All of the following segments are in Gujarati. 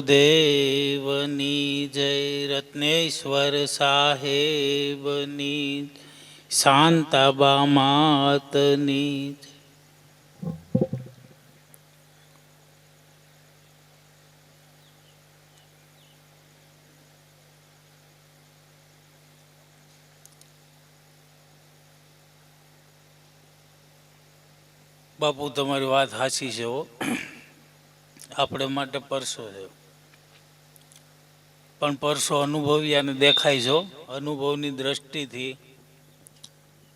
ગુરુદેવની જય, રત્નેશ્વર સાહેબની, શાંતાબા માતની જય. બાપુ તમારી વાત સાચી છે હો. આપણે માટે પરસો છે, પણ પરસો અનુભવી અને દેખાય છો. અનુભવની દ્રષ્ટિથી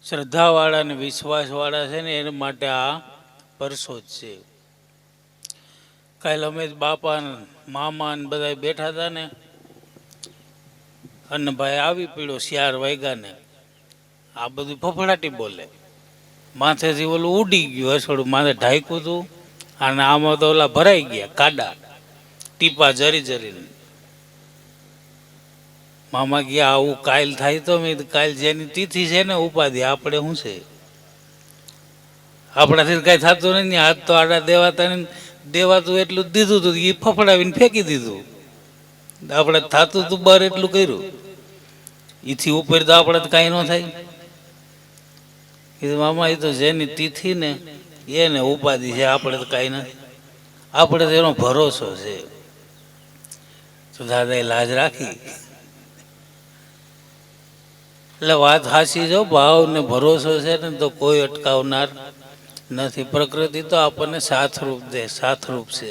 શ્રદ્ધાવાળા અને વિશ્વાસવાળા છે ને એના માટે આ પરસો જ છે. કાલે અમે બાપા મામા ને બધા બેઠા હતા ને, અને ભાઈ આવી પીડ્યો 4 વાગ્યાને. આ બધું ફફડાટી બોલે, માથેથી ઓલું ઉડી ગયું હસોડું, માથે ઢાંક્યું હતું, અને આમાં તો ઓલા ભરાઈ ગયા કાડા ટીપા જરી જરીને. મામા ગયા આવું કાલ થાય તો મેં કાલ જેની તિથિ છે ને ઉપાધિ, આપણે શું છે? આપણાથી કઈ થતું નથી. હાથ તો આડા દેવાતા ને, દેવાતું એટલું જ દીધું હતું, એ ફફડાવીને ફેંકી દીધું. આપણે થતું હતું બાર એટલું કર્યું, એથી ઉપર તો આપણે તો કાંઈ ન થાય. કીધું મામા એ તો જેની તિથિ ને એને ઉપાધિ છે, આપણે તો કાંઈ નથી. આપણે તો એનો ભરોસો છે. તો દાદાએ લાજ રાખી. એટલે વાત સાચી જો, ભાવ ને ભરોસો છે ને તો કોઈ અટકાવનાર નથી. પ્રકૃતિ તો આપણને સાથરૂપ દે, સાથરૂપ છે.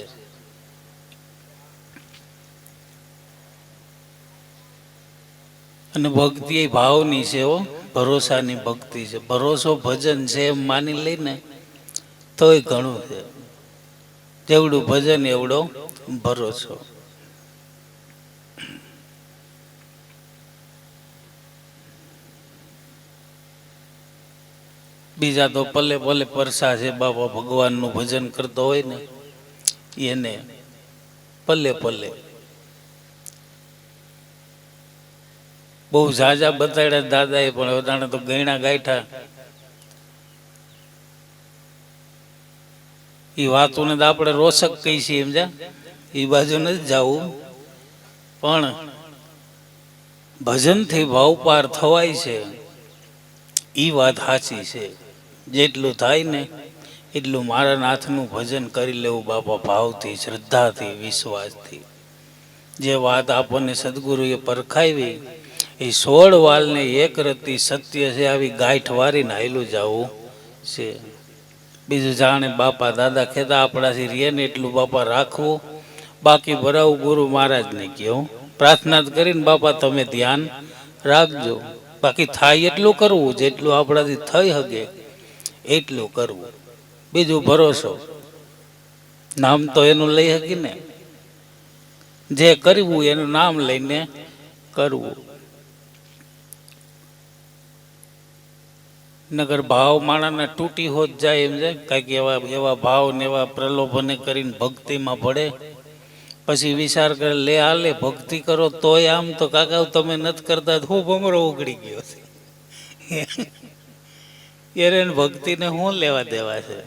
અને ભક્તિ એ ભાવની છે હો, ભરોસાની ભક્તિ છે. ભરોસો ભજન છે એમ માની લઈને તોય ઘણું છે. જેવડું ભજન એવડો ભરોસો. બીજા તો પલે પલે પરસા છે. બાપા ભગવાનનું ભજન કરતો હોય ને એને પલે પલે બહુ ઝાઝા બતાડ્યા દાદાએ, પણ વધારે તો ગયણા ગાયઠા. એ વાતોને તો આપણે રોષક કહી છીએ, સમજા? એ બાજુ નથી જવું, પણ ભજનથી ભાવ પાર થવાય છે એ વાત સાચી છે. જેટલું થાય ને એટલું મારા નાથનું ભજન કરી લેવું બાપા, ભાવથી, શ્રદ્ધાથી, વિશ્વાસથી. જે વાત આપણને સદગુરુએ પરખાવી, એ 16 વાલને એક રતી સત્ય છે, આવી ગાંઠ વારીને હાયલું જવું છે. બીજું જાણે બાપા દાદા કહેતા આપણાથી રે ને એટલું બાપા રાખવું, બાકી ભરાવું ગુરુ મહારાજને કહ્યું. પ્રાર્થના કરીને બાપા તમે ધ્યાન રાખજો. બાકી થાય એટલું કરવું, જેટલું આપણાથી થઈ શકે એટલું કરવું. બીજું ભરોસો, નામ તો એનું લઈ શકી ને, જે કરવું એનું નામ લઈને કરવું. નગર ભાવ માણાને તૂટી હોત જાય, એમ જાય કાંઈક એવા ભાવ ને એવા પ્રલોભને કરીને ભક્તિમાં પડે. પછી વિચાર કરે લે હાલે ભક્તિ કરો તોય આમ તો કાકા તમે નથી કરતા, હું ભમરો ઉગડી ગયો છે. એને ભક્તિને શું લેવા દેવા છે?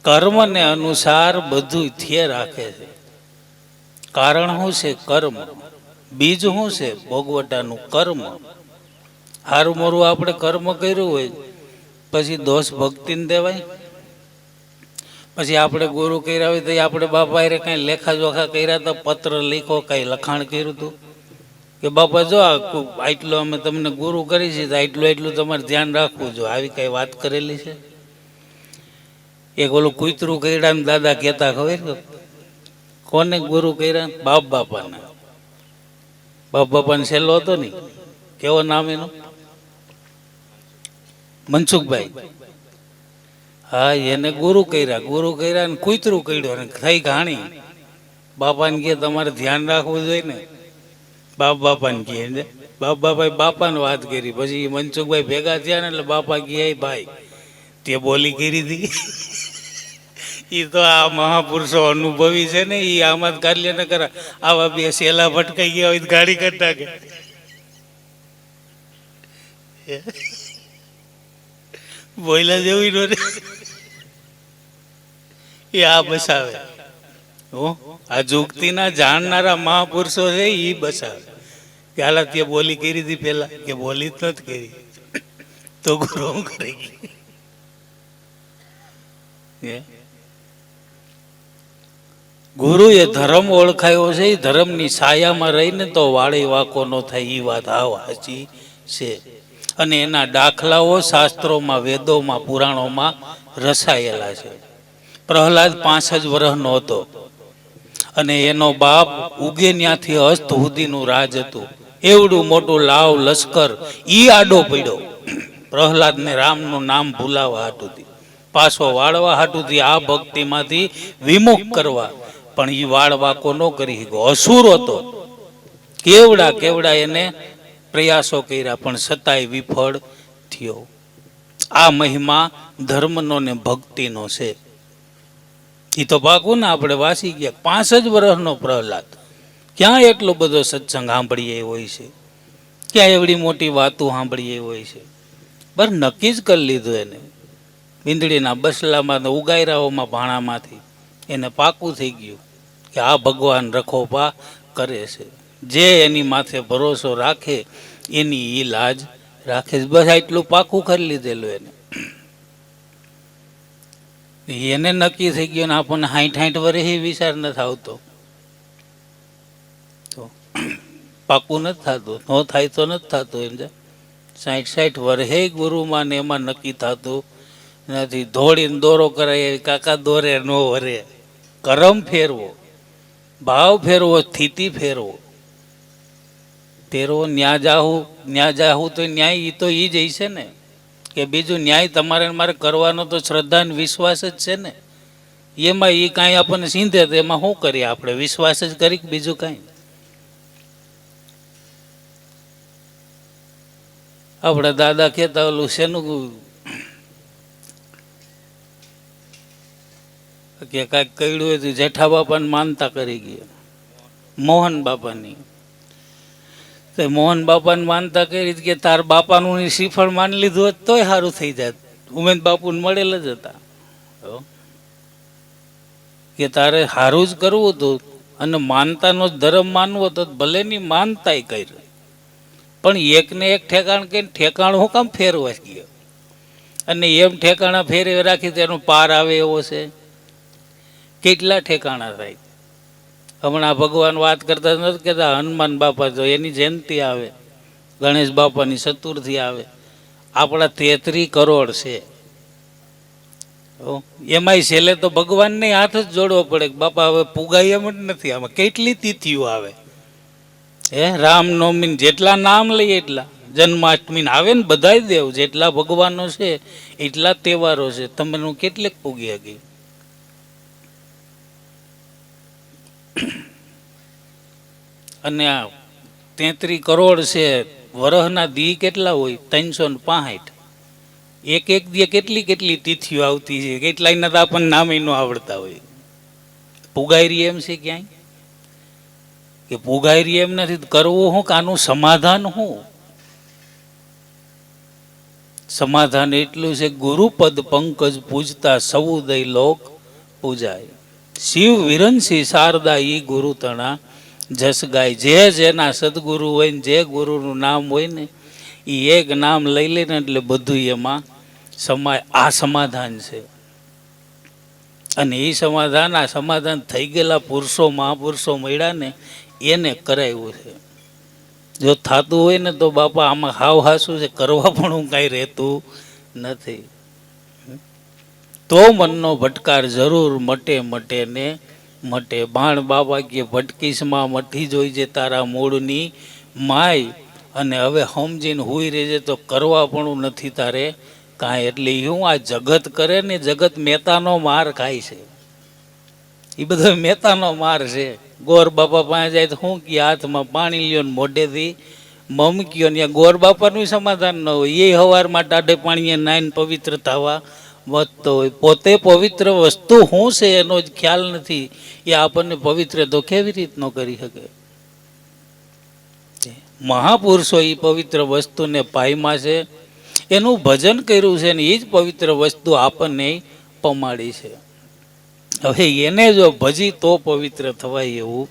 કર્મને અનુસાર બધું થયે રાખે છે. કારણ શું છે? કર્મ. બીજ શું છે? ભોગવટાનું કર્મ. હારું મોરું આપણે કર્મ કર્યું હોય પછી દોષ ભક્તિને દેવાય? પછી આપણે ગુરુ કર્યા હોય તો આપણે બાપા એ કઈ લેખા જોખા કર્યા હતા, પત્ર લખો, કઈ લખાણ કર્યું હતું કે બાપા જો આટલો અમે તમને ગુરુ કરી છે, આટલું એટલું તમારે ધ્યાન રાખવું જો, આવી કઈ વાત કરેલી છે? એક ઓલું કૂતરું કર્યા ને દાદા કહેતા, ખબર કોને ગુરુ કર્યા? બાપ બાપાને. બાપ બાપાને છેલ્લો હતો ને, કેવો નામ એનું? મનસુખભાઈ. હા, એને ગુરુ કર્યા ને કૂતરું કર્યું ને થઈ ઘાણી. બાપાને કહે તમારે ધ્યાન રાખવું જોઈએ ને, બાપાને કહે. બાપાએ બાપાને વાત કરી, પછી મનસુખભાઈ ભેગા થયા ને એટલે બાપા કહે ભાઈ તે બોલી કરી હતી. એ તો આ મહાપુરુષો અનુભવી છે ને, એ આમાં કાર્ય ન કરે. આવા બે સેલા ભટકાઈ ગયા હોય ગાડી કરતા કે બોયલા જેવું એ આ બસાવે. હો આ જુગતીના જાણનારા મહાપુરુષો છે એ બસાવે કે હાલા તે બોલી કરી હતી પેલા કે બોલી જ નથી કરી તો ગુરુ હું કરી ગઈ ગુરુ એ ધર્મ ઓળખાયો છે એ ધર્મની છાયામાં રહીને તો વાળી વાકો ન થાય એ વાત હાવ સાચી છે અને એના દાખલાઓ શાસ્ત્રોમાં વેદોમાં પુરાણોમાં રસાયેલા છે પ્રહલાદ 5 જ વર્ષનો હતો અને એનો બાપ ઉગે ત્યાંથી અસ્ત સુધીનું રાજ હતું એવડું મોટું લાવ લશ્કર ઈ આડો પડ્યો પ્રહલાદને રામનું નામ ભૂલાવા હાટુથી પાછો વાળવા હાટુથી આ ભક્તિમાંથી વિમુખ કરવા પણ ઈ વાળવાકો ન કરી ગયો અસુર હતો કેવડા એને પ્રયાસો કર્યા પણ છતાંય વિફળ થયો આ મહિમા ધર્મનો ને ભક્તિનો છે એ તો પાકું ને આપણે વાસી ગયા 5 જ વર્ષનો પ્રહલાદ ક્યાં એટલો બધો સત્સંગ સાંભળીએ હોય છે ક્યાં એવડી મોટી વાતો સાંભળીએ હોય છે બસ નક્કી જ કરી લીધું એને મીંદડીના બસલામાં ઉગાયરાઓમાં ભાણામાંથી એને પાકું થઈ ગયું કે આ ભગવાન રખોપા કરે છે જે એની માથે ભરોસો રાખે એની ઈ લાજ રાખે બસ એટલું પાકું કરી લીધેલું એને નક્કી થઈ ગયું ને આપણને 60 વર્ષે વિચાર નથી આવતો તો પાકું નથી થતું ન થાય તો નથી થતું એમ 60 વર્ષે ગુરુમાં ને એમાં નક્કી થતું નથી ધોળીને દોરો કરાય કાકા દોરે નો વરે કરમ ફેરવો ભાવ ફેરવો સ્થિતિ ફેરવો ન્યા જાહુ તો ન્યાય એ તો એ જ છે ને કે બીજું ન્યાય તમારે મારે કરવાનો તો શ્રદ્ધા ને વિશ્વાસ જ છે ને એમાં એ કાંઈ આપણને સીંધે તો એમાં શું કરીએ આપણે વિશ્વાસ જ કરી બીજું કાંઈ આપણા દાદા કહેતા ઓલું શેનું કે કાંઈક કહ્યું હોય તો જેઠા બાપાને માનતા કરી ગયા મોહન બાપાની તો મોહન બાપાને માનતા કરી કે તાર બાપાનું શ્રીફળ માની લીધું હોત તોય સારું થઈ જાત ઉમેદ બાપુને મળેલ જ હતા કે તારે સારું જ કરવું હતું અને માનતાનો જ ધર્મ માનવો તો ભલે ની માનતાય કરી પણ એકને એક ઠેકાણ કે ઠેકાણું હું કામ ફેરવા ગયો અને એમ ઠેકાણા ફેરવે રાખી તો એનો પાર આવે એવો છે કેટલા ઠેકાણા થાય હમણાં ભગવાન વાત કરતા નથી કહેતા હનુમાન બાપા તો એની જયંતિ આવે ગણેશ બાપાની ચતુર્થી આવે આપણા 33 કરોડ છે એમાંય છેલ્લે તો ભગવાનને હાથ જ જોડવો પડે બાપા હવે પુગાય એમ જ નથી આમાં કેટલી તિથિઓ આવે રામનવમી જેટલા નામ લઈએ એટલા જન્માષ્ટમી આવે ને બધાય દેવ જેટલા ભગવાનો છે એટલા તહેવારો છે તમે કેટલેક પૂગી હકી અને આ 33 કરોડ છે વરહના દી કેટલા હોય 365 એક દી કેટલી તિથિઓ આવતી છે કેટલાયના તો આપણને નામે ન આવડતા હોય પુગાયરી એમ છે ક્યાંય કે પુગાયરી એમ નથી કરવું શું કે આનું સમાધાન શું સમાધાન એટલું છે ગુરુપદ પંકજ પૂજતા સૌદય લોક પૂજાય શિવ વિરંસી શારદા ઈ ગુરુ તણા જસ ગાય જે જેના સદગુરુ હોય ને જે ગુરુનું નામ હોય ને એ એક નામ લઈ લે ને એટલે બધું એમાં સમાય આ સમાધાન છે અને એ સમાધાન થઈ ગયેલા પુરુષો મહાપુરુષો મળ્યા ને એને કરાવ્યું છે જો થતું હોય ને તો બાપા આમાં હાવ હાસું છે કરવા પણ હું કાંઈ રહેતું નથી તો મનનો ભટકાર જરૂર મટે ને મટે ભાણ બાબા કે ભટકીશમાં મઠી જોઈ છે તારા મૂળની માય અને હવે સમજીને હુઈ રહેજે તો કરવા પણ નથી તારે કાંઈ એટલે હું આ જગત કરે ને જગત મહેતાનો માર ખાય છે એ બધો મહેતાનો માર છે ગોર બાપા પાસે જાય તો શું કે હાથમાં પાણી લ્યો ને મોઢેથી મમક્યો ને ગોર બાપાનું સમાધાન ન હોય એ હવારમાં ટાઢે પાણીએ નાઈને પવિત્ર થવા વધતો હોય પોતે પવિત્ર વસ્તુ શું છે એનો જ ખ્યાલ નથી એ આપણને પવિત્ર તો કેવી રીતનો કરી શકે મહાપુરુષો એ પવિત્ર વસ્તુને પાયમાં છે એનું ભજન કર્યું છે ને એ જ પવિત્ર વસ્તુ આપણને પમાડી છે હવે એને જો ભજી તો પવિત્ર થવાય એવું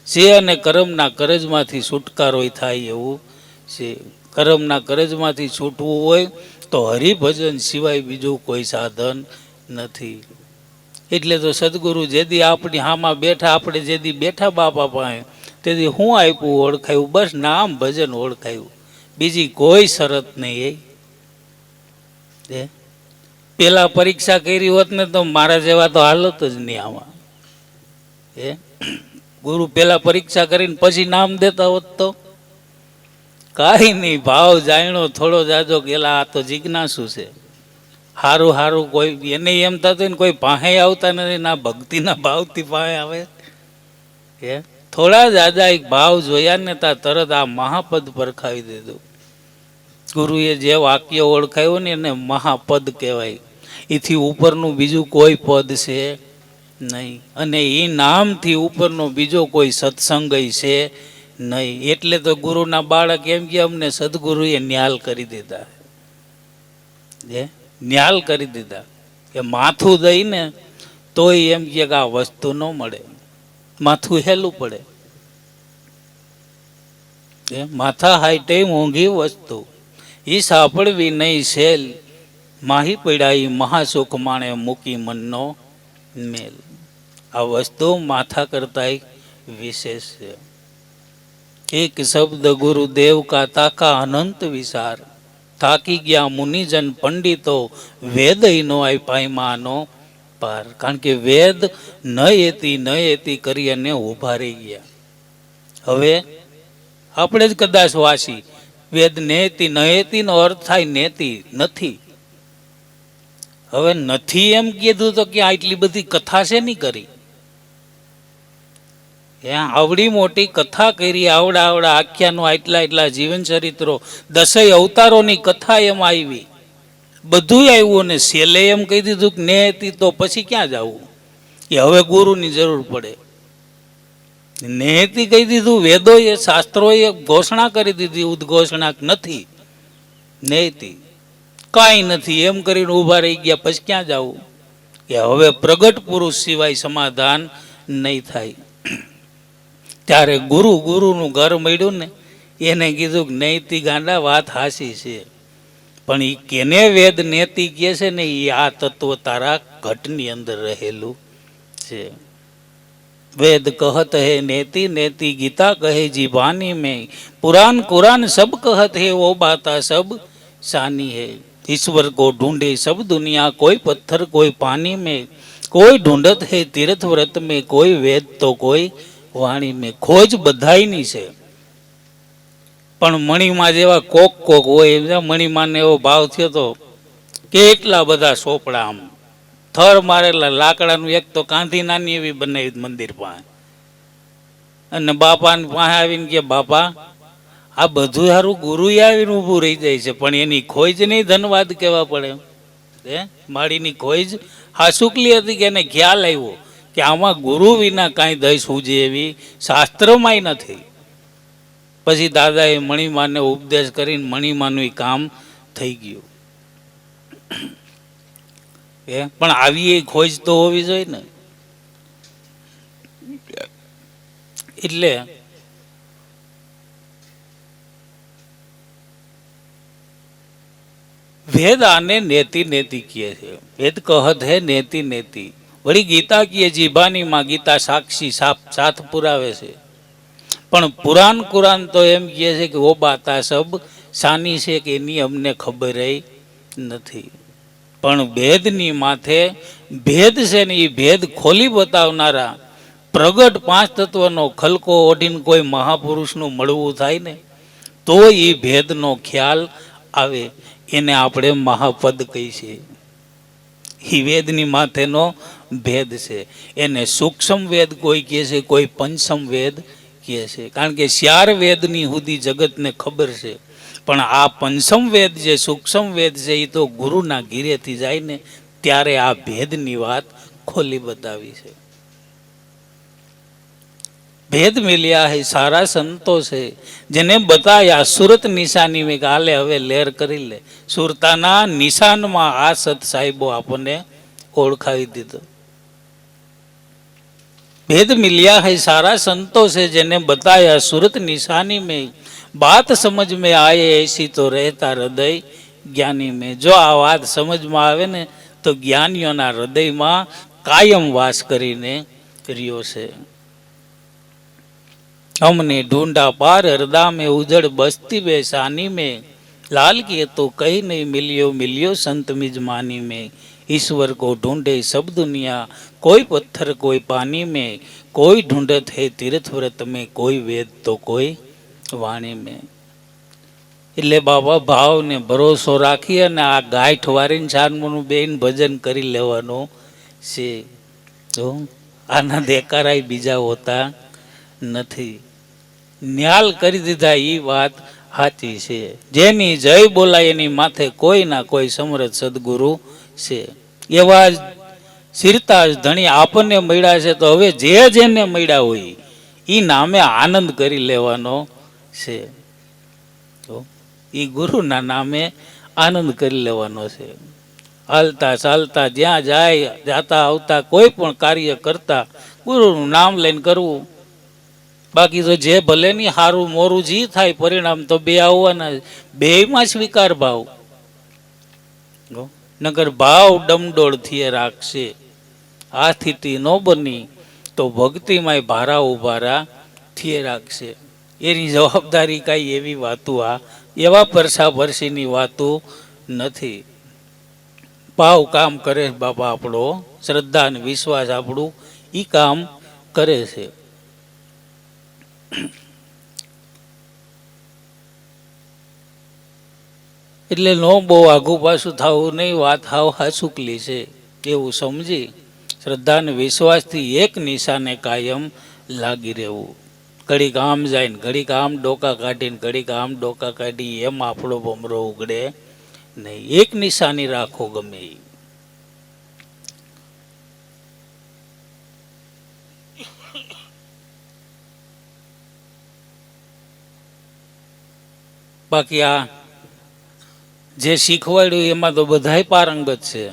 છે, અને કર્મના કરજમાંથી છુટકારો થાય એવું છે. કર્મના કરજમાંથી છૂટવું હોય તો હરિભજન સિવાય બીજું કોઈ સાધન નથી. એટલે તો સદગુરુ જેદી આપણી હામાં બેઠા, આપણે જેદી બેઠા બાપા પાસે, તેથી હું આપ્યું ઓળખાયું, બસ નામ ભજન ઓળખાયું, બીજી કોઈ શરત નહીં. એ પેલા પરીક્ષા કરી હોત ને તો મારા જેવા તો હાલત જ નહીં આમાં. એ ગુરુ પેલા પરીક્ષા કરીને પછી નામ દેતા હોત તો કાંઈ નહીં. ભાવ જાણ્યો થોડો જાજો ગેલા, આ તો જિજ્ઞાસુ છે. હારું હારું કોઈ એને એમ થતું ને કોઈ પાસે આવતા નથી, ના ભક્તિના ભાવથી પાસે આવે. એ થોડા જાજા એક ભાવ જોયા ને તા તરત આ મહાપદ પરખાવી દીધું. ગુરુએ જે વાક્ય ઓળખાયું ને એને મહાપદ કહેવાય. એથી ઉપરનું બીજું કોઈ પદ છે નહીં, અને એ નામથી ઉપરનો બીજો કોઈ સત્સંગ છે નહીં. એટલે તો ગુરુના બાળક એમ કે અમને સદગુરુએ ન્યાલ કરી દીધા. ન્યાલ કરી દીધા કે માથું દઈને તોય એમ કે આ વસ્તુ ન મળે, માથું હેલું પડે. માથા હાઈટે મોંઘી વસ્તુ ઈ સાંભળવી નહીં સેલ, માહી પડાઈ મહાસુખ માણે મૂકી મનનો મેલ. આ વસ્તુ માથા કરતા વિશેષ છે. એક શબ્દ ગુરુદેવ કા તાકા અનંત વિચાર, થાકી ગયા મુનિજન પંડિતો, વેદ નો પાયમાનો પાર. કારણ કે વેદ ન એતી કરી અને ઉભા રહી ગયા. હવે આપણે જ કદાચ વાંચી વેદ નેતી નહેતી નો અર્થ થાય નેતી નથી. હવે નથી એમ કીધું તો કે આટલી બધી કથા છે નહીં કરી. આવડી મોટી કથા કરી, આવડા આખ્યાનો, આટલા જીવન ચરિત્રો, 10 અવતારોની કથા એમ આવી, બધું આવ્યું, ને છેલ્લે એમ કહી દીધું કે નેતી, તો પછી ક્યાં જવું? એ હવે ગુરુની જરૂર પડે. નેતિ કહી દીધું, વેદોએ શાસ્ત્રોએ ઘોષણા કરી દીધી, ઉદ્ઘોષણા નથી, નેતિ કાંઈ નથી એમ કરીને ઊભા રહી ગયા. પછી ક્યાં જવું? કે હવે પ્રગટ પુરુષ સિવાય સમાધાન નહીં થાય. ત્યારે ગુરુનું ઘર મળ્યું ને એને કીધું કે નૈતિ ગાંડા વાત હાસી છે, પણ એ કેને વેદ નેતિ કહે છે ને એ આ તત્વ તારા ઘટની અંદર રહેલું છે. वेद कहत है नेति नेति, गीता कहे जीवानी में, पुराण कुरान सब कहत है वो बाता सब सानी है. ईश्वर को ढूंढे सब दुनिया, कोई पत्थर कोई पानी में, कोई ढूंढत है तीर्थ व्रत में, कोई वेद तो कोई वाणी में. खोज બધાયની છે, પણ મણીમાં જેવા કોક હોય, મણીમાં એવો ભાવ થયો તો કેટલા બધા સોપડા આમ થર મારેલા લાકડાનું. એક તો કાંધી નાની એવી બનાવી મંદિર પાસે, અને બાપાને પાસે આવીને કે બાપા આ બધું સારું ગુરુ આવીને ઊભું રહી જાય છે, પણ એની ખોજ નહીં ધનવાદ કહેવા પડે. માળીની ખોજ હાસુકલી હતી કે એને ખ્યાલ આવ્યો કે આમાં ગુરુ વિના કાંઈ દઈ સૂજે એવી શાસ્ત્રમાંય નથી. પછી દાદાએ મણીમાને ઉપદેશ કરીને મણીમાનું કામ થઈ ગયું. પણ આવી એ ખોજ તો હોવી જોઈએ ને. એટલે વેદ આને નેતિ નેતિ કહે છે. વેદ કહત હે નેતિ નેતિ. વળી ગીતા કીએ જીભાની માં, ગીતા સાક્ષી સાથ પુરાવે છે. પણ પુરાણ કુરાન તો એમ કહે છે કે ઓ બાતા સબ સાની છે, કે એની અમને ખબર નથી. પણ ભેદની માથે ભેદ છે ને, એ ભેદ ખોલી બતાવનારા પ્રગટ 5 તત્વનો ખલકો ઓઢીને કોઈ મહાપુરુષનું મળવું થાય ને તો એ ભેદનો ખ્યાલ આવે. એને આપણે મહાપદ કહી છે. એ વેદની માથેનો ભેદ છે. એને સૂક્ષ્મ વેદ કોઈ કહે છે, કોઈ પંચમ વેદ કહે છે. કારણ કે 4 વેદની સુધી જગતને ખબર છે, પણ આ પંચમ વેદ જે સૂક્ષ્મ વેદ છે એ તો ગુરુના ઘીરેથી જાય ને ત્યારે આ ભેદની વાત ખોલી બતાવી છે. ભેદ મિલ્યા હે સારા સંતો છે, જેને બતાયા સુરત નિશાની મેં ગાલે. હવે લેર કરી લે. સુરતાના નિશાનમાં આ સત સાહેબો આપણને ઓળખાવી દીધો. भेद मिलिया है सारा संतों से, जिन्हें बताया सूरत निशानी में, बात समझ में आए ऐसी तो रहता हृदय ज्ञानी में। जो आ बात समझ में आवे ने तो ज्ञानीઓના હૃદયમાં કાયમ વાસ કરીને રહ્યો છે। हमने ढूंढा पार हृदय में उजड़ बस्ती बेसानी में, लाल की तो कहीं नहीं मिलियो मिलियो संत मिजमानी में। ईश्वर को ढूंढे सब दुनिया, कोई पत्थर कोई पानी में, कोई ढूंढत है तीर्थ व्रत में, कोई वेद तो कोई वाणी में। એટલે બાબા ભાવને ભરોસો રાખી અને આ ગાંઠ વારીને છાનમોનું બેન ભજન કરી લેવાનું છે। તો આના દેકારાય બીજા હોતા નથી। ન્યાલ કરી દીધા એ વાત સાચી છે। જેની જય બોલાય એની માથે કોઈ ના કોઈ સમર્થ સદગુરુ છે। એવા સિરતાજ ધણી આપણને મળ્યા છે, તો હવે જે જેને મળ્યા હોય એ નામે આનંદ કરી લેવાનો છે। તો એ ગુરુના નામે આનંદ કરી લેવાનો છે। હાલતા ચાલતા જ્યાં જાય, જાતા આવતા કોઈ પણ કાર્ય કરતા ગુરુનું નામ લઈને કરવું। બાકી તો જે ભલે ની હારું મોરું જી થાય, પરિણામ તો બે આવવાના, બેમાં સ્વીકાર ભાવ, નગર ભાવ ડમડોળ થી રાખશે। આ સ્થિતિ ન બની તો ભક્તિમાં ભારા ઉભારા થી રાખશે। એની જવાબદારી કાંઈ એવી વાતો, આ એવા પરસા પરસીની વાતો નથી। ભાવ કામ કરે બાપા, આપણો શ્રદ્ધા અને વિશ્વાસ આપણું ઈ કામ કરે છે। એટલે નો બહુ આઘું પાછું થવું નહીં, વાત હાવ હાસુકલી છે એવું સમજી શ્રદ્ધા અને વિશ્વાસથી એક નિશાને કાયમ લાગી રહેવું। ઘડીક આમ જાય ને ઘડીક આમ ડોકા કાઢીને ઘડીક આમ ડોકા કાઢી એમ આપણો ભમરો ઉગડે નહીં। એક નિશાની રાખો ગમે એ। બાકી આ જે શીખવાડ્યું એમાં તો બધાય પારંગત છે।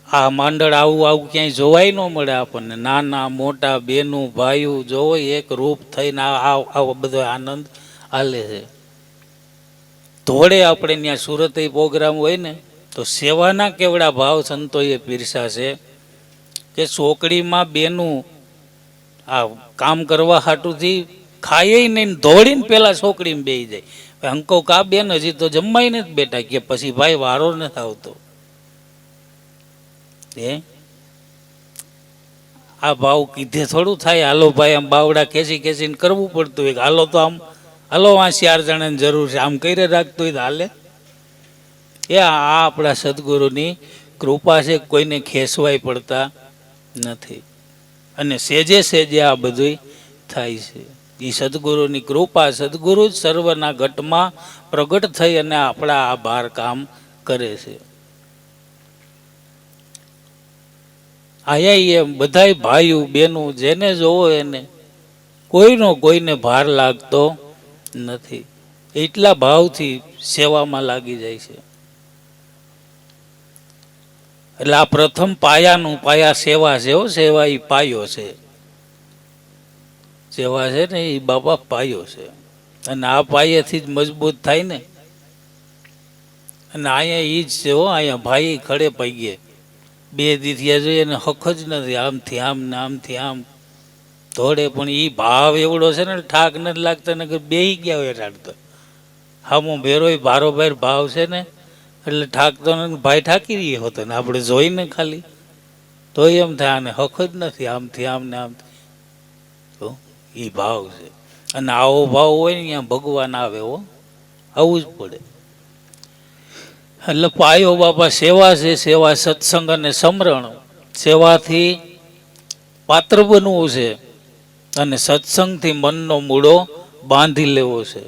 આ માંડળ આવું આવું ક્યાંય જોવાય ન મળે આપણને। નાના મોટા બેનું ભાઈઓ જોવો એક રૂપ થઈને આવો બધો આનંદ હાલે છે। ધોળે આપણે ત્યાં સુરત પ્રોગ્રામ હોય ને તો સેવાના કેવડા ભાવ સંતોએ પીરસા છે કે ચોકડીમાં બેનું આ કામ કરવા હાટુથી ખાય નહીં, દોડીને પેલા ચોકડીમાં બેસી જાય। અંકો કા બેન હજી તો જમવાય નથી બેટા, કે પછી ભાઈ વારો નથી આવતો। આ ભાવ કીધે થોડું થાય। હાલો ભાઈ આમ બાવડા ખેંચી ખેંચીને કરવું પડતું હોય, હાલો તો આમ હાલો આ 4 જણાની જરૂર છે, આમ કરી રાખતું હોય તો હાલે। આ આપણા સદગુરુની કૃપા છે, કોઈને ખેંચવાય પડતા નથી અને સેજે સેજે આ બધું થાય છે। એ સદગુરુની કૃપા, સદગુરુ જ સર્વના ઘટમાં પ્રગટ થઈ અને આપણા આ બાર કામ કરે છે। આયા એમ બધાય ભાઈઓ બહેનો જેને જોવો એને કોઈનો કોઈને ભાર લાગતો નથી, એટલા ભાવથી સેવામાં લાગી જાય છે। એટલે આ પ્રથમ પાયાનું, પાયા સેવા છે। સેવા એ પાયો છે, સેવા છે ને એ બાપા પાયો છે અને આ પાયેથી જ મજબૂત થાય ને। અને અહીંયા એ જ છે અહીંયા ભાઈ ખડે પગે 2 દીથિયા જોઈએ ને હક જ નથી, આમથી આમ ને આમથી આમ ધોડે, પણ એ ભાવ એવડો છે ને ઠાક નથી લાગતા, ને બેહી ગયા હોય રાડતો હામો ભેરોય ભારો ભાર ભાવ છે ને એટલે ઠાકતો ને ભાઈ ઠાકી રહ્યો હતો ને આપણે જોઈને ખાલી તો એમ થાય આને હક જ નથી, આમથી આમ ને આમથી। તો એ ભાવ છે અને આવો ભાવ હોય ને ત્યાં ભગવાન આવે હો, આવવું જ પડે। એટલે પાયો બાપા સેવા છે। સેવા સત્સંગ અને સમરણ, સેવાથી પાત્ર બનવું છે અને સત્સંગથી મનનો મૂળો બાંધી લેવો છે।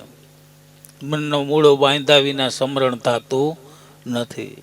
મનનો મૂળો બાંધ્યા વિના સમરણ થતું નથી।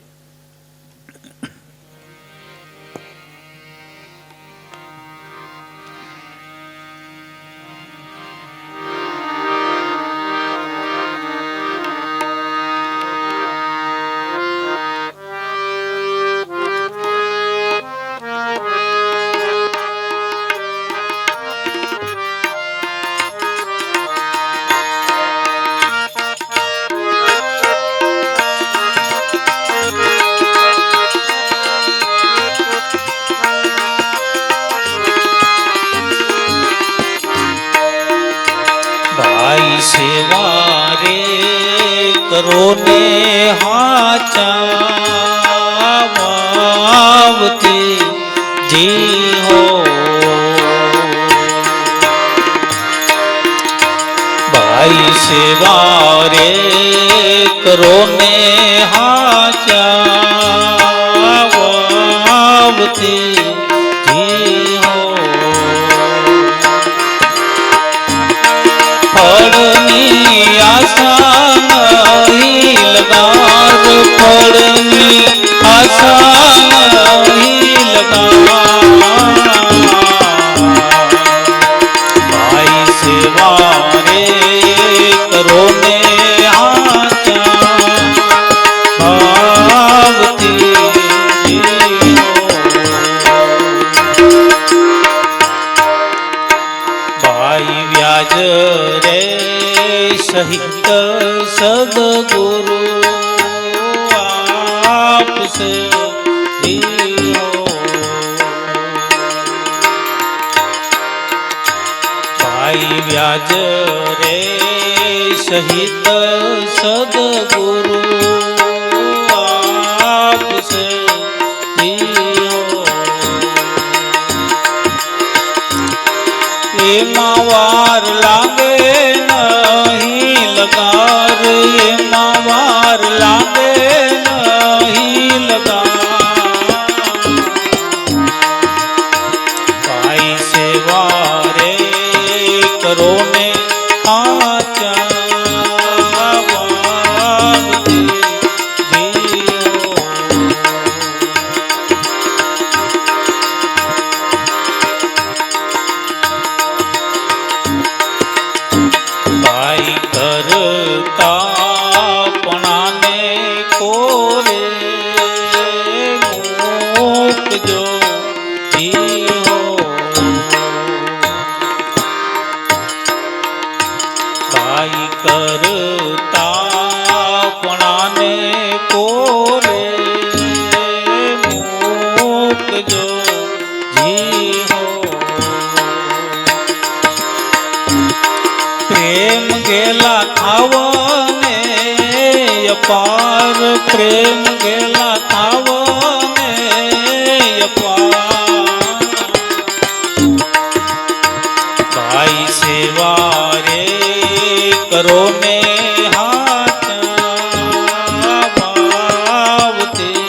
સેવા રે કરો ને હાચા વાવતી જી હો ભાઈ સેવા રે કરો ને હાચા વાવતી જી હો ફળની આશા નહીં લગાર ફળની આશા નહીં લગાર ભાઈ સેવા રે કરો ને હાચા ભાવતી ભાઈ વ્યાજ રે સહિત સદગુરુ આપસે ભાઈ વ્યાજ રે સહિત સદગુરુ આપસે એમાં વાર લાગે નહીં લગાર એમાં વાર લાગે નહીં લગાર ભાઈ સેવા રે કરો ને હાચા વાવતી ભાઈ કરતા પણાને કોરે મૂકજો જીવો ભાઈ કરતા પણાને કોરે મૂકજો જીવો પ્રેમ ગેલા થાવને અપાર પ્રેમ ગેલા થાવને અપાર ભાઈ સેવા રે કરો ને હાચા ભાવતી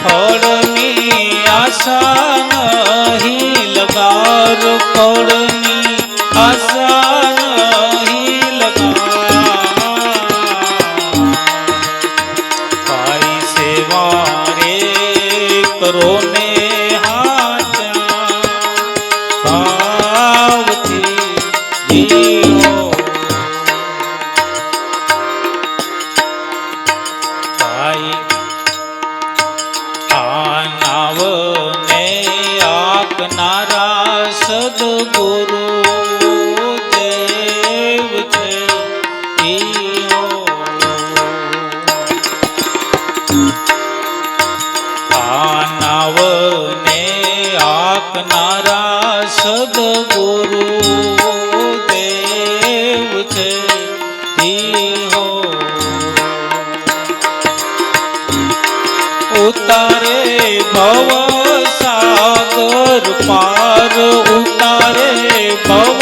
ફળની આશા નહીં લગાર ફળની આશા નહીં લગાર ભાઈ સેવા રે કરો ને હાચા ભાવતી જીવો ભાઈ આનાવને આપનારા સદગુરુ દેવ છે ઈઓ આનાવને આપનારા સદગુરુ દેવ છે ઈઓ ઉતારે ભવ સાગર પાર ઉતારે ભવ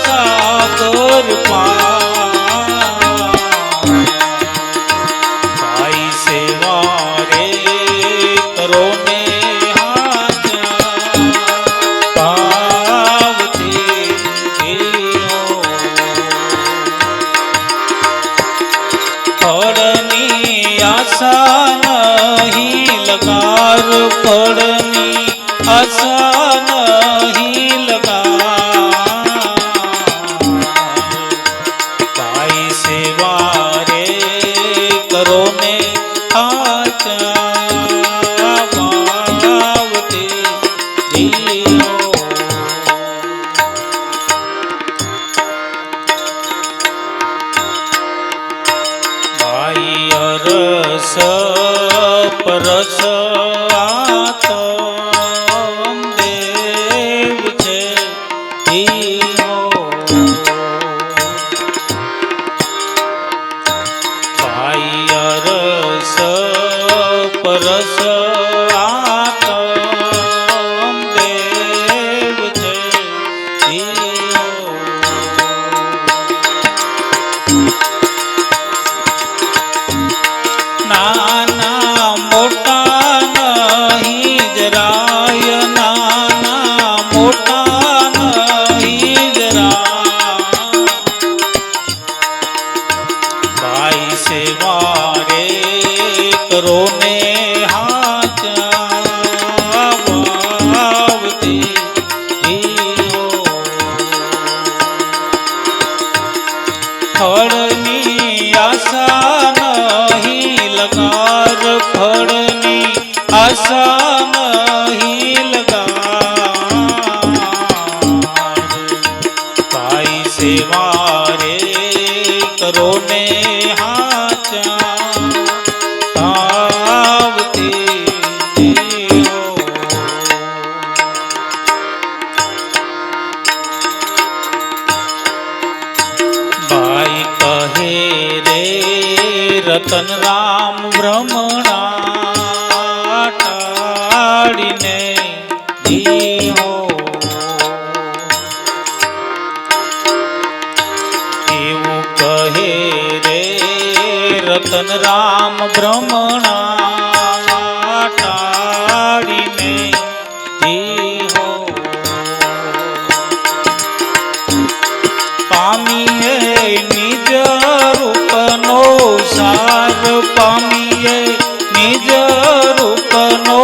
સાગર પાર ભાઈ સેવા રે કરો ને હાચા ભાવતી ફળની આશા નહીં લગાર ફળની આશા નહીં લગાર ભાઈ સેવા રે કરો ને હાચા ભાવતી ભાઈ અરસ પરસ આતમ દેવ રે રતન રામ ભ્રમણા ટાળીને જીવો, એવું કહે રે રતન રામ ભ્રમણા ટાળીને જીવો, પામીએ નિજ રૂપનો સાર, પામીએ નિજ રૂપનો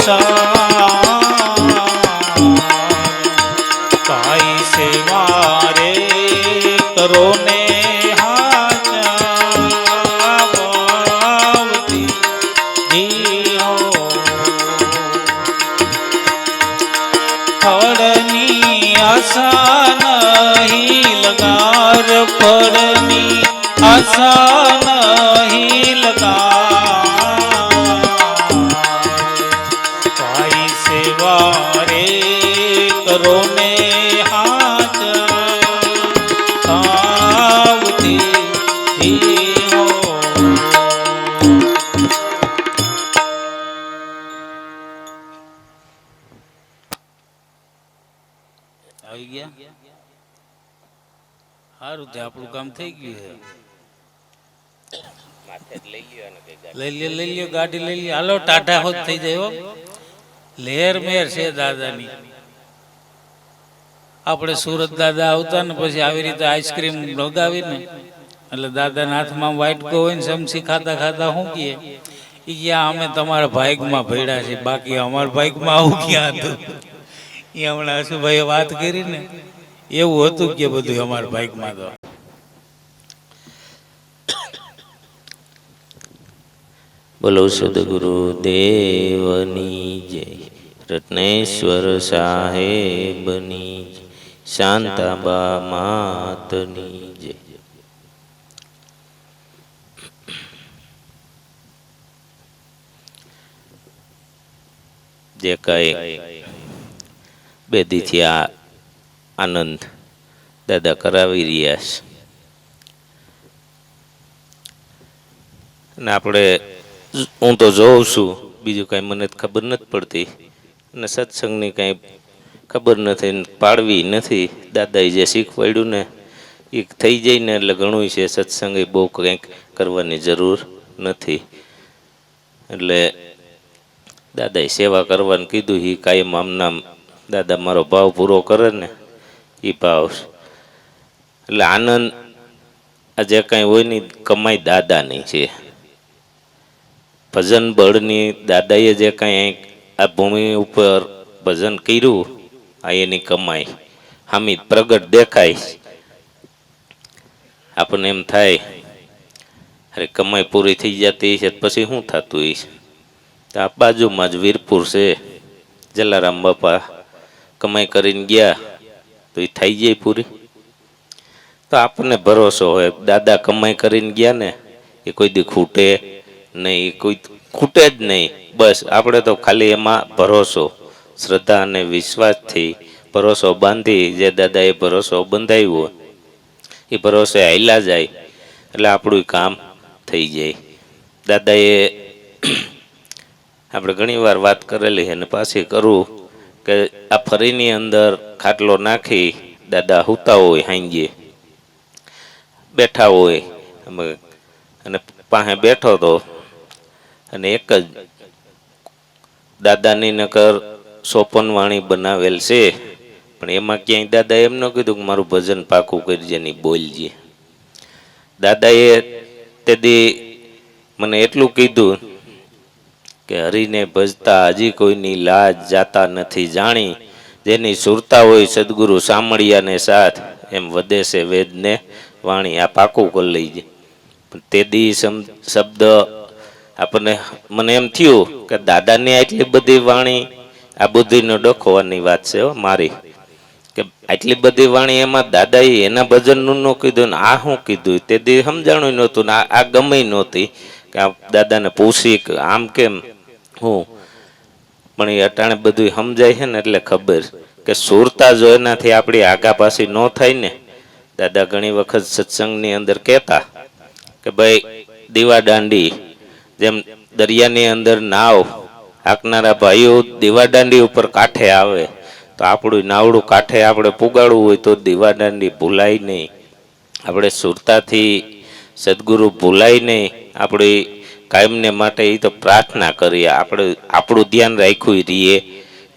સાર, કાઈ સેવા રે કરો ને હાચા વાવતી જીવો, ફળની આશા નહીં લગાર, ફળની આશા નહીં લગાર, કાઈ સેવા રે કરો ને હાચા આવતી જીવો. આવી ગયા સારું તે આપણું કામ થઈ ગયું છે. લઈ લ્યો ગાડી લઈ લ્યો, હાલો ટાટા હોત થઈ જાય હો. લહેર મેર છે દાદાની. આપણે સુરત દાદા આવતા ને પછી આવી રીતે આઈસ્ક્રીમ લગાવીને એટલે દાદાના હાથમાં વાઇટકો હોય ને સમસી ખાતા ખાતા શું કહીએ એ ક્યાં અમે તમારા ભાગમાં ભેડા છે, બાકી અમારા ભાગમાં આવું ક્યાં હતું. એ હમણાં હસુભાઈએ વાત કરી ને એવું હતું કે બધું અમારા ભાગમાં. તો બોલો સદગુરુ દેવની જય, રત્નેશ્વર સાહેબની જય, શાંતાબા માતની જય. જે કઈ બે દીથી આ આનંદ દાદા કરાવી રહ્યા છે અને આપણે હું તો જોઉં છું, બીજું કાંઈ મને ખબર નથી પડતી અને સત્સંગની કાંઈ ખબર નથી, પાડવી નથી. દાદાએ જે શીખવાડ્યું ને એ થઈ જાય ને એટલે ઘણું છે. સત્સંગે બહુ કંઈક કરવાની જરૂર નથી. એટલે દાદાએ સેવા કરવાનું કીધું, એ કાયમ આમનામ દાદા મારો ભાવ પૂરો કરે ને એ ભાવ. એટલે આનંદ આ જે કાંઈ હોય ને કમાઈ દાદાની છે. ભજન બળની દાદાએ જે કાંઈ આ ભૂમિ ઉપર ભજન કર્યું આ એની કમાઈ હામી પ્રગટ દેખાય. આપણને એમ થાય અરે કમાઈ પૂરી થઈ જતી છે પછી શું થતું હોય. આ બાજુમાં જ વીરપુર છે, જલારામ બાપા કમાઈ કરીને ગયા તો એ થઈ જાય પૂરી. તો આપણને ભરોસો હોય દાદા કમાઈ કરીને ગયા ને એ કોઈ દી ખૂટે નહીં, કોઈ ખૂટે જ નહીં. બસ આપણે તો ખાલી એમાં ભરોસો, શ્રદ્ધા અને વિશ્વાસથી ભરોસો બાંધી જે દાદાએ ભરોસો બંધાવ્યો એ ભરોસે હાલ્યા જાય એટલે આપણું કામ થઈ જાય. દાદાએ આપણે ઘણી વાર વાત કરેલી અને પાછી કરું કે આ ફરીની અંદર ખાટલો નાખી દાદા સૂતા હોય, હાંજે બેઠા હોય અને પાસે બેઠો તો અને એક જ દાદાની નકર સોપનવાણી બનાવેલ છે, પણ એમાં ક્યાંય દાદા એમ ન કીધું કે મારું ભજન પાકું કરજે નહીં બોલજે. દાદાએ તે દી મને એટલું કીધું કે હરીને ભજતા હજી કોઈની લાજ જાતા નથી જાણી, જેની સુરતા હોય સદગુરુ સામળિયાને સાથ એમ વધે છે વેદને વાણી. આ પાકું કરી લઈજે. તે દી શબ્દ આપણને મને એમ થયું કે દાદાની આટલી બધી વાણી આ બુદ્ધિનો ડખોવાની વાત છે મારી, કે આટલી બધી વાણી એમાં દાદાએ એના ભજનનું ન કીધું ને આ શું કીધું તે દી સમજાણું નહોતું ને આ ગમે નહોતી કે આ દાદાને પૂછી કે આમ કેમ હું. પણ એ અટાણે બધું સમજાય છે ને એટલે ખબર કે સુરતા જો એનાથી આપણી આગા પાછી ન થાય ને. દાદા ઘણી વખત સત્સંગની અંદર કહેતા કે ભાઈ દીવા દાંડી, જેમ દરિયાની અંદર નાવ હાંકનારા ભાઈઓ દીવા દાંડી ઉપર કાંઠે આવે તો આપણું નાવડું કાંઠે આપણે પુગાડવું હોય તો દીવા દાંડી ભૂલાય નહીં. આપણે સુરતાથી સદગુરુ ભૂલાય નહીં. આપણી કાયમને માટે એ તો પ્રાર્થના કરીએ. આપણે આપણું ધ્યાન રાખ્યું રહીએ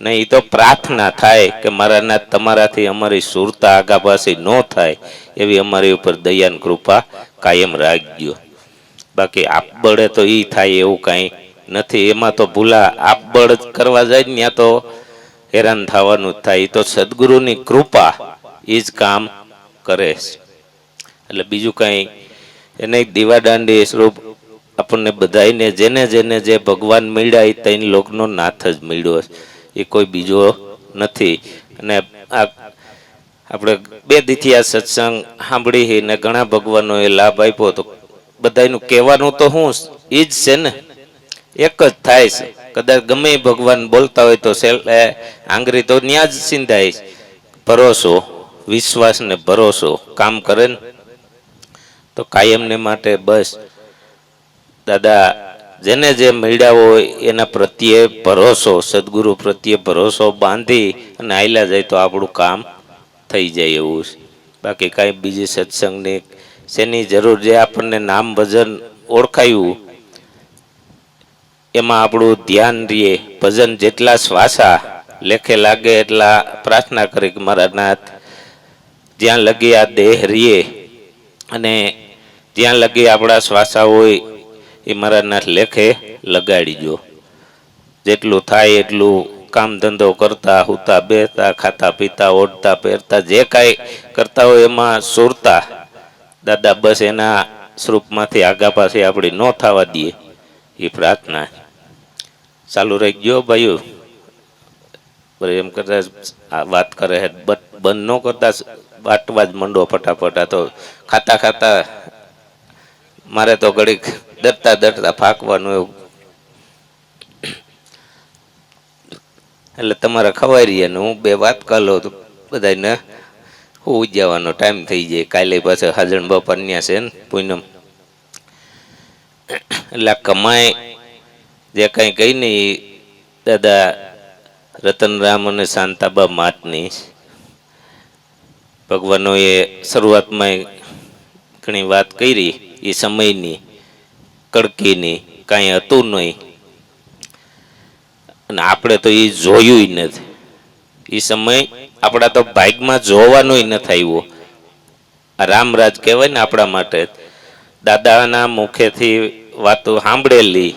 નહીં, એ તો પ્રાર્થના થાય કે મારા નાથ તમારાથી અમારી સુરતા આગાપાસી ન થાય એવી અમારી ઉપર દયાન કૃપા કાયમ રાખજો. બાકી આપબળે તો એ થાય એવું કાંઈ નથી. એમાં તો ભૂલા આપબળ કરવા જાય ને ત્યાં તો હેરાન થવાનું જ થાય. એ તો સદગુરુની કૃપા એ જ કામ કરે છે. એટલે બીજું કાંઈ એને દીવાદાંડી સ્વરૂપ આપણને બધાને જેને જેને જે ભગવાન મળ્યા એ ત્રણ લોકનો નાથ જ મળ્યો છે, એ કોઈ બીજો નથી. અને આપણે 2 દીથી આ સત્સંગ સાંભળી ને ઘણા ભગવાનોએ લાભ આપ્યો. તો બધાનું કહેવાનું તો શું એ જ છે ને, એક જ થાય છે. કદાચ ગમે ભગવાન બોલતા હોય તો આંગળી તો ન્યા જ સિંધાય. ભરોસો, વિશ્વાસ ને ભરોસો કામ કરે ને તો કાયમને માટે બસ દાદા જેને જે મળ્યા હોય એના પ્રત્યે ભરોસો, સદગુરુ પ્રત્યે ભરોસો બાંધી અને આયલા જાય તો આપણું કામ થઈ જાય એવું છે. બાકી કાંઈ બીજી સત્સંગની શેની જરૂર? જે આપણને નામ ભજન ઓળખાયું એમાં આપણું ધ્યાન રહીએ. ભજન જેટલા શ્વાસા લેખે લાગે એટલા પ્રાર્થના કરી કે મારા નાથ જ્યાં લગી આ દેહ રહીએ અને જ્યાં લગી આપણા શ્વાસા હોય એ મારા નાથ લેખે લગાડીજો. જેટલું થાય એટલું કામ ધંધો કરતા, હુતા બેસતા, ખાતા પીતા, ઓઢતા પહેરતા, જે કાંઈ કરતા હોય એમાં સુરતા દાદા બસ એના સ્વરૂપમાંથી આગા પાછી આપણી ન થવા દઈએ એ પ્રાર્થના ચાલુ રહી ગયો. ભાઈઓ એમ કરતા વાત કરે બંધ ન કરતા બાટવા જ મંડો ફટાફટ. તો ખાતા ખાતા મારે તો ઘડીક ડરતા ડરતા ફાંકવાનું એવું. એટલે તમારે ખવાઈ રહીએ ને હું 2 વાત કરી લઉં તો બધાને હું જવાનો ટાઈમ થઈ જાય. કાલે પાછળ હાજણ બાપા ન્યા છે ને પૂનમ. એટલે કમાય જે કાંઈ કહી ને એ દાદા રતનરામ અને શાંતાબા માતની ભગવાનોએ શરૂઆતમાં ઘણી વાત કરી. એ સમયની કડકીની કાંઈ હતું નહીં અને આપણે તો એ જોયું નથી. એ સમય આપણા તો ભાગમાં જોવાનો નથી આવ્યો. આ રામરાજ કહેવાય ને આપણા માટે. દાદાના મુખેથી વાતો સાંભળેલી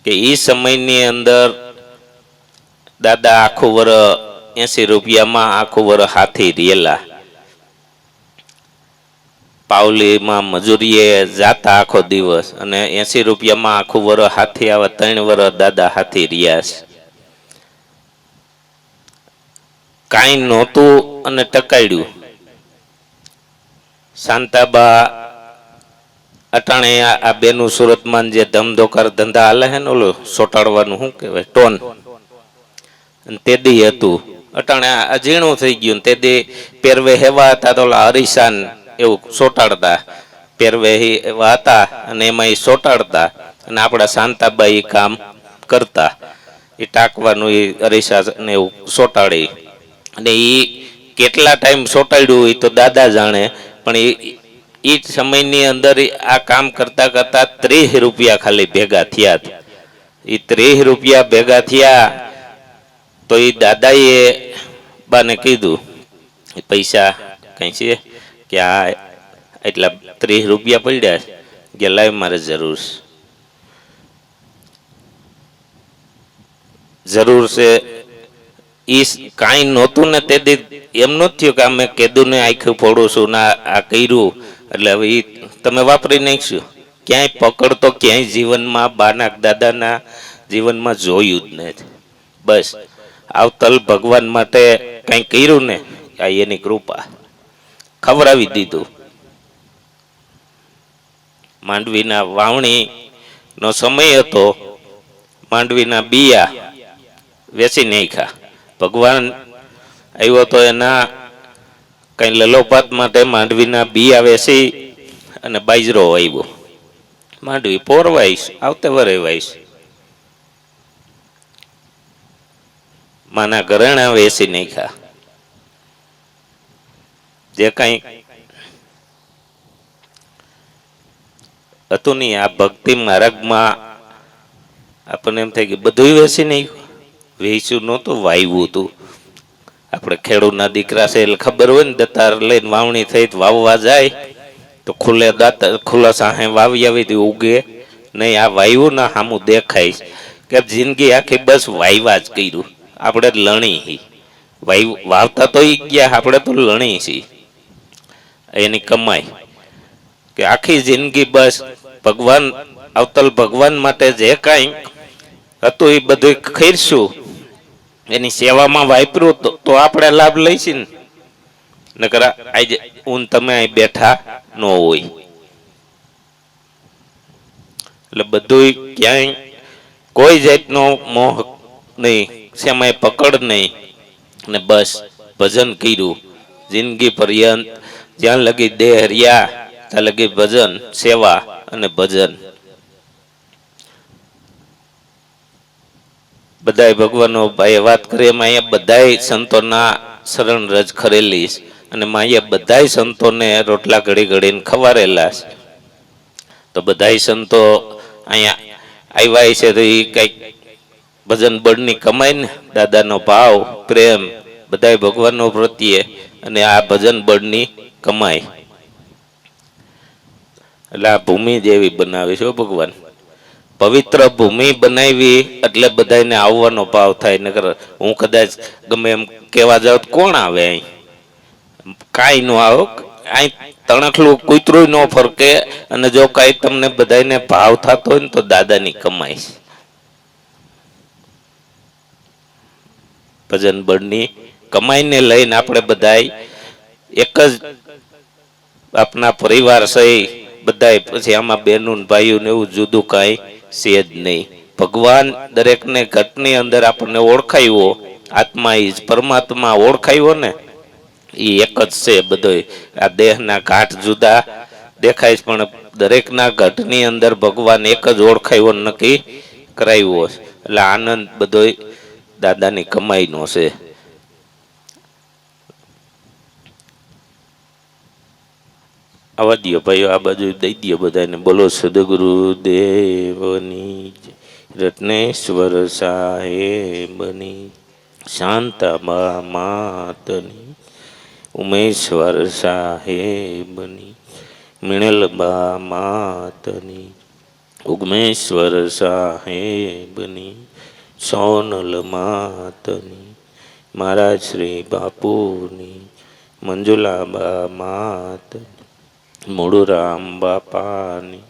કે એ સમયની અંદર દાદા આખું વર્ષ 80 રૂપિયામાં આખું વર્ષ હાથી રેલા. પાવલીમાં મજૂરીએ જાતા આખો દિવસ અને 80 રૂપિયામાં આખું વર્ષ હાથી આવે. 3 વર્ષ દાદા હાથી રહ્યા છે. કાંઈ નહોતું અને ટકાડ્યું. શાંતાબા અટાણે આ બેનું સુરતમાં જે ધમધોકાર ધંધા હાલે છે ને, ઓલું સોટાડવાનું શું કહેવાય, ટોન, તે દી હતું. અટાણે આ ઝીણું થઈ ગયું. તે દી પહેરવે હેવા હતા તો ઓલા હરીસાન એવું સોટાડતા. પહેરવે એવા હતા અને એમાં એ સોટાડતા અને આપણા શાંતાબા એ કામ કરતા. એ ટાંકવાનું એ અરીસા ને એવું સોટાડી. અને એ કેટલા ટાઈમ સોટાડ્યું એ તો દાદા જાણે. પણ એ સમયની અંદર આ કામ કરતા કરતા 30 રૂપિયા ખાલી ભેગા થયા. એ 30 રૂપિયા ભેગા થયા તો એ દાદાએ બાને કીધું પૈસા કઈ છે કે આ એટલા 30 રૂપિયા પડ્યા કે લાવ મારે જરૂર છે. એ કાંઈ નહોતું ને તે એમ ન થયું કે અમે કીધું ને આખું પડું છું ને આ કર્યું એટલે હવે એ તમે વાપરી નાખશું. ક્યાંય પકડ તો ક્યાંય જીવનમાં બાના દાદાના જીવનમાં જોયું જ નથી. બસ આવતલ ભગવાન માટે કંઈ કર્યું ને આ એની કૃપા. ખવડાવી દીધું. માંડવીના વાવણીનો સમય હતો. માંડવીના બિયા વેચી નાખ્યા. ભગવાન આવ્યો તો એના કઈ લલોપાત માટે માંડવીના બિયા વેચી અને બાજરો વાવ્યો. માંડવી પોરવાઈશ, આવતે વરે વાઈશ. માના ઘરેણા વેસી નાખ્યા. જે કાંઈ હતું નહીં આ ભક્તિ માર્ગમાં આપણને એમ થાય કે બધું વેસી નાખ્યું. વેચ્યું નહોતું, વાવ્યું હતું. આપણે ખેડૂતના દીકરા છે એટલે ખબર હોય ને, દતાર લઈને વાવણી થઈ વાવવા જાય તો ખુલ્લે દાંત ખુલ્લા સાહે વાવી આવી ઉગે નહીં. આ વાયુ ના સામું દેખાય કે જિંદગી આખી બસ વાયવા જ કર્યું. આપણે લણી વાવતા તો ગયા, આપણે તો લણી છીએ. એની કમાઈ કે આખી જિંદગી બસ ભગવાન અવતલ ભગવાન માટે જે કાંઈ હતું એ બધું ખીરશું, એની સેવામાં વાપર્યું તો આપણે લાભ લઈશી ને. નકર આજે તમે અહીં બેઠા ન હોય. એટલે બધું ક્યાંય કોઈ જાતનો મોહ નહીં, શેમાંય પકડ નહીં, ને બસ ભજન કર્યું જિંદગી પર્યંત. જ્યાં લગી દેહ રહ્યા ત્યાં લગી ભજન, સેવા અને ભજન. બધાય ભગવાનો ભાઈ વાત કરી એમાં અહીંયા બધાય સંતોના શરણ રજ ખરેલી અને અહીંયા બધાય સંતોને રોટલા ઘડી ઘડીને ખવારેલા છે. તો બધાય સંતો અહીંયા આવ્યા છે તો એ કઈક ભજન બળની કમાઈ ને, દાદાનો ભાવ પ્રેમ બધાય ભગવાનનો પ્રત્યે અને આ ભજન બળની કમાઈ. એટલે આ ભૂમિ જેવી બનાવી છે ભગવાન. પવિત્ર ભૂમિ બનાવી એટલે બધાને આવવાનો ભાવ થાય. નકર હું કદાચ ગમે એમ કેવા જાવ કોણ આવે અહીં? કાંઈ ન આવો. અહીં તણખલું કૂતરું ન ફરકે. અને જો કાંઈ તમને બધાને ભાવ થતો હોય ને તો દાદાની કમાઈ છે. ભજન બળની કમાઈને લઈને આપણે બધા એક જ આપના પરિવાર સહી બધા. પછી આમાં બહેનું ભાઈઓ ને એવું જુદું કાંઈ છે જ નહીં. ભગવાન દરેકને ઘટની અંદર આપણને ઓળખાયો, આત્મા ઈ જ પરમાત્મા ઓળખાયો ને એ એક જ છે. બધો આ દેહના ઘાટ જુદા દેખાય પણ દરેકના ઘટની અંદર ભગવાન એક જ ઓળખાયો, નક્કી કરાવ્યો. એટલે આનંદ બધો દાદાની કમાઈનો છે. આવા દો ભાઈઓ, આ બાજુ દઈ દો બધાને. બોલો સદગુરુ દેવની, રત્નેશ્વર સાહેબની, શાંતાબા માતની, ઉમેશ્વર સાહેબની, મિણલબા માતની, ઉગમેશ્વર સાહેબની, સોનલ માતની, મહારાજ શ્રી બાપુની, મંજુલાબા માતની, મૂળરામ બાપાની,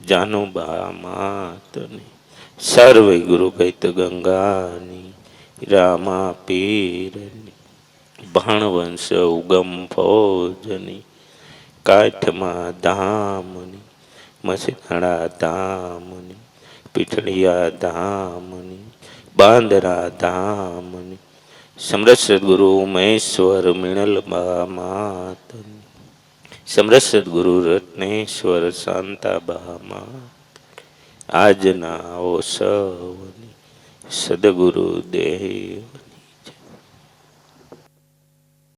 જાનુબા માતની, સર્વે ગુરુ કૈત ગંગાની, રામા પીરની, ભાણવંશ ઉગમ ફૌજની, કાઠમાં ધામની, મસીનાળા ધામની, પીઠળિયા ધામની, બાંદરા ધામની, સમરથ સદગુરુ ઉમેશ્વર મિણલબા માતની, સમરથ સદગુરુ રત્નેશ્વર શાંતાબા માત, આજના ઓસવની સદગુરુ દેવ